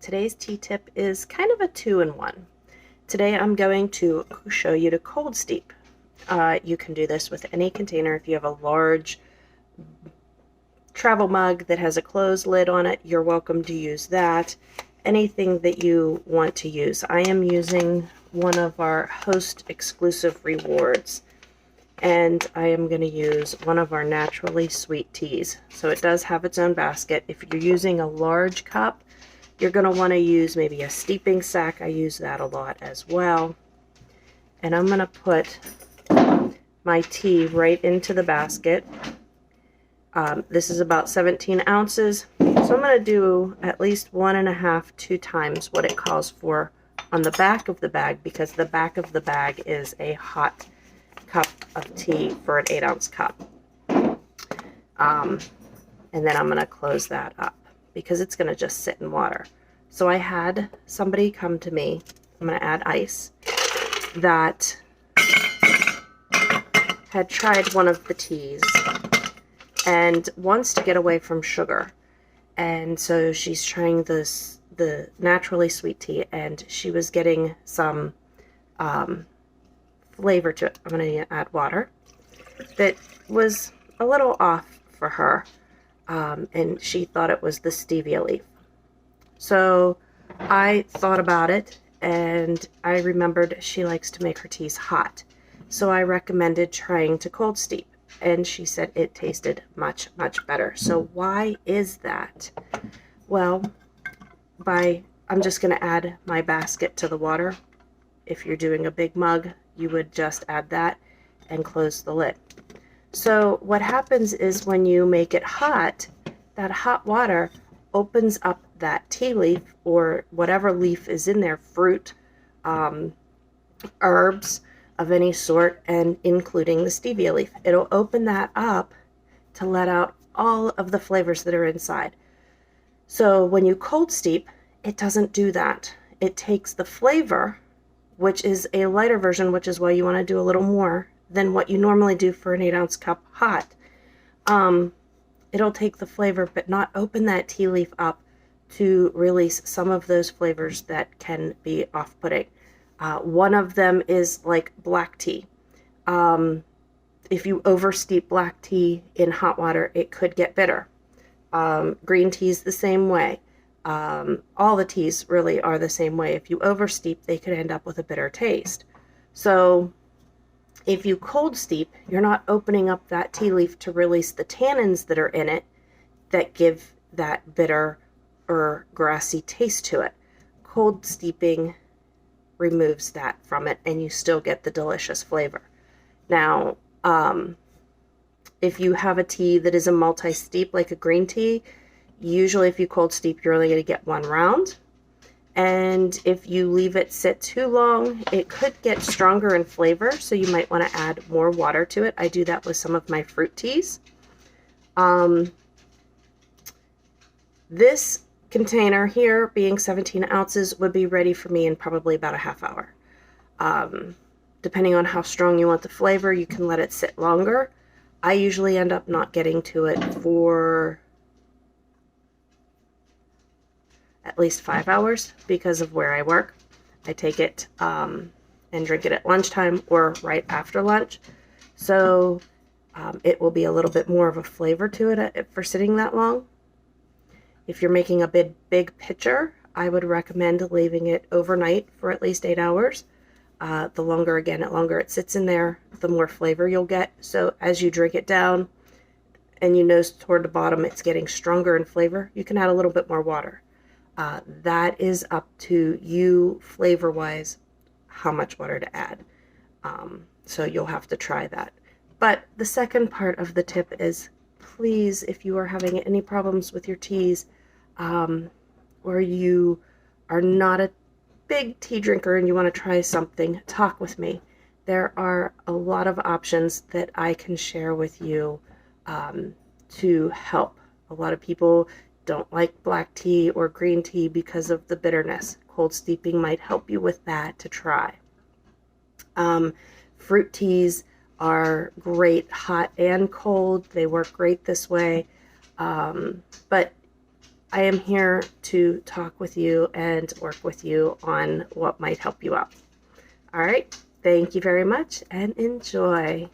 Today's tea tip is kind of a two-in-one. Today I'm going to show you to cold steep. You can do this with any container. If you have a large travel mug that has a closed lid on it, you're welcome to use that. Anything that you want to use. I am using one of our host exclusive rewards, and I am going to use one of our naturally sweet teas. So it does have its own basket. If you're using a large cup, you're going to want to use maybe a steeping sack. I use that a lot as well. And I'm going to put my tea right into the basket. This is about 17 ounces. So I'm going to do at least 1.5, 2 times what it calls for on the back of the bag, because the back of the bag is a hot cup of tea for an 8-ounce cup. And then I'm going to close that up, because it's going to just sit in water. So I had somebody come to me, I'm going to add ice, that had tried one of the teas and wants to get away from sugar. And so she's trying the naturally sweet tea, and she was getting some flavor to it. I'm going to add water that was a little off for her. And she thought it was the stevia leaf. So I thought about it, and I remembered she likes to make her teas hot. So I recommended trying to cold steep, and she said it tasted much, much better. So why is that? Well, I'm just going to add my basket to the water. If you're doing a big mug, you would just add that and close the lid. So what happens is when you make it hot, that hot water opens up that tea leaf or whatever leaf is in there, fruit, herbs of any sort, and including the stevia leaf. It'll open that up to let out all of the flavors that are inside. So when you cold steep, it doesn't do that. It takes the flavor, which is a lighter version, which is why you want to do a little more than what you normally do for an 8-ounce cup hot. It'll take the flavor but not open that tea leaf up to release some of those flavors that can be off-putting. One of them is like black tea. If you oversteep black tea in hot water, it could get bitter. Green tea is the same way. All the teas really are the same way. If you oversteep, they could end up with a bitter taste. So if you cold steep, you're not opening up that tea leaf to release the tannins that are in it that give that bitter or grassy taste to it. Cold steeping removes that from it, and you still get the delicious flavor. Now, if you have a tea that is a multi-steep, like a green tea, usually if you cold steep, you're only going to get 1 round. And if you leave it sit too long, it could get stronger in flavor, so you might want to add more water to it. I do that with some of my fruit teas. This container here, being 17 ounces, would be ready for me in probably about a half hour. Depending on how strong you want the flavor, you can let it sit longer. I usually end up not getting to it for at least 5 hours because of where I work. I take it and drink it at lunchtime or right after lunch. So it will be a little bit more of a flavor to it for sitting that long. If you're making a big pitcher, I would recommend leaving it overnight for at least 8 hours. The longer it sits in there, the more flavor you'll get. So as you drink it down and you nose toward the bottom, it's getting stronger in flavor, you can add a little bit more water. That is up to you flavor-wise how much water to add. So you'll have to try that. But the second part of the tip is, please, if you are having any problems with your teas, or you are not a big tea drinker and you want to try something, talk with me. There are a lot of options that I can share with you to help. A lot of people don't like black tea or green tea because of the bitterness. Cold steeping might help you with that to try. Fruit teas are great hot and cold. They work great this way. But I am here to talk with you and work with you on what might help you out. All right. Thank you very much and enjoy.